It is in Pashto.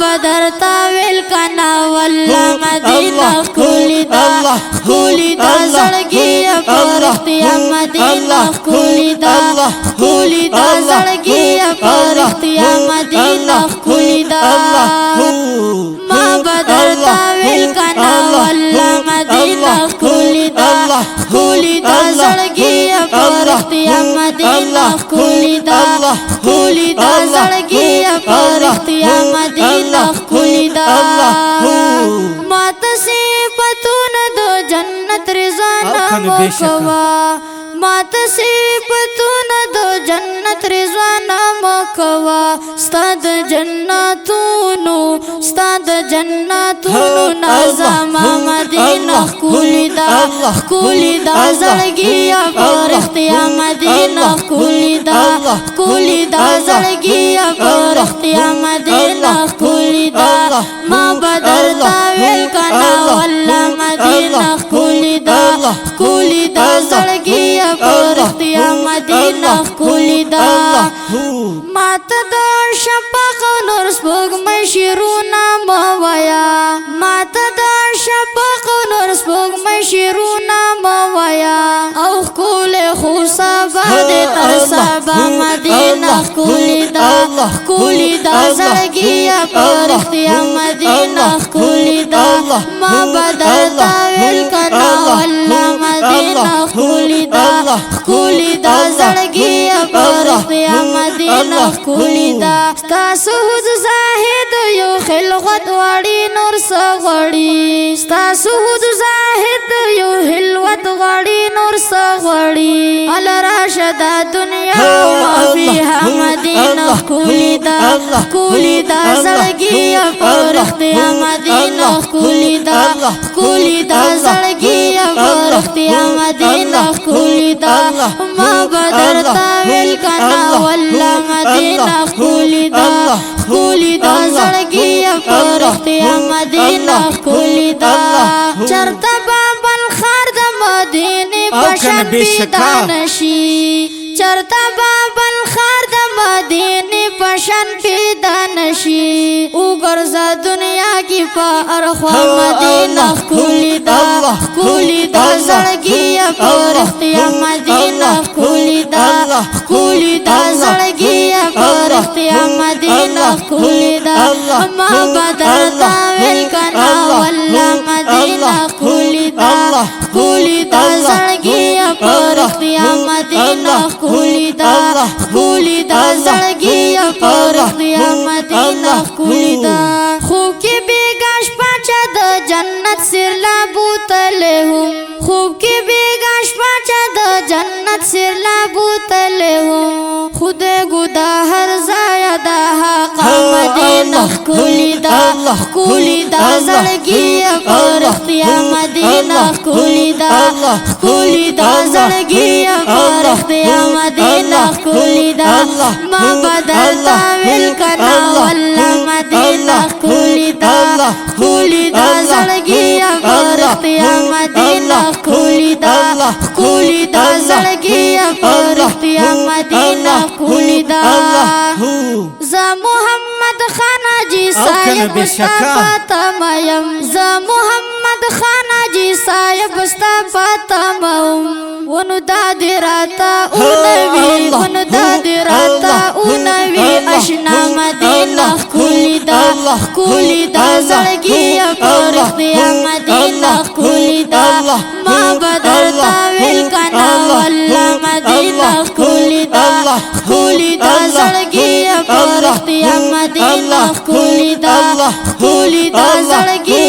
بدرتا ویل کنا والله مدینه کولی دا زړګي پرختیا مدینه کولی دا زړګي پرختیا مدینه کولی دا ما بدرتا ویل کنا والله مدینه کولی دا زړګي پرختیا مدینه کولی دا زړګي پرختیا مدینه کولی دا مات صفاتون دو جنت رضوان مکوا مات صفاتون دو جنت رضوان مکوا استاد جناتونو نظام مدینه کولی دا زړګي پرختیا مدینه کولی دا زړګي پرختیا مدینه کولی دا ما بدرتا ویل کنا والله مدینه کولی دا زړګي پرختیا مدینه کولی دا مات د شفق نور سپوږمۍ شیرونه موایا مات د شفق نور سپوږمۍ شیرونه موایا او کوله خو سبا د تر سبا مدینه کولی دا زړګي پرختیا مدینه کولی دا ما بدرتا ویل کنا والله مدینه کولی دا زړګي پرختیا مدینه کولی دا تاسو زاهد یو خلوت وړي نور سغړي تاسو زاهد یو خلوت وړي نور سغړي ال راشد دنیا ما فيها مدینه کولی دا زړګي پرختیا مدینه کولی دا زړګي پرختیا مدینه کولی دا ما بدرتا ویل کنا والله مدینه کولی دا زړګي پرختیا مدینه کولی دا چرته بابل خار د مدینه پشان پیدان شي چرته بابل خار د مدینه پشان پیدان شي وګرځا دنیا کی پار خو مدینه کولی دا زړګي پرختیا مدینه کولی دا زړګي پرختیا مدینه کولی دا ما بدرتا ویل کنا والله مدینه کولی دا زړګي پرختیا مدینه کولی دا زړګي پرختیا مدینه کولی دا خوب کې بیګاش پاچا د جنت سر لا بوتله هم خوب کې بیګاش پاچا د جنت سر لا بوتله هم خود ګدا هر زایا دا مدینه کولی دا زړګي پرختیا مدینه کولی دا زړګي پرختیا مدینه کولی دا ما بدرتا ویل کنا والله مدینه کولی دا زړګي پرختیا مدینه کولی دا زړګي پرختیا مدینه کولی دا ز محمد خان جی صاحب فاطمه ز محمد خان جی صاحب فاطمه ونو دادراتا اونوی اشنا مدینه کولی دا زړګي پرختیا مدینه کولی دا ما بدرتا ویل کنا والله مدینه کولی دا زړګي پرختیا مدینه کولی دا زړګي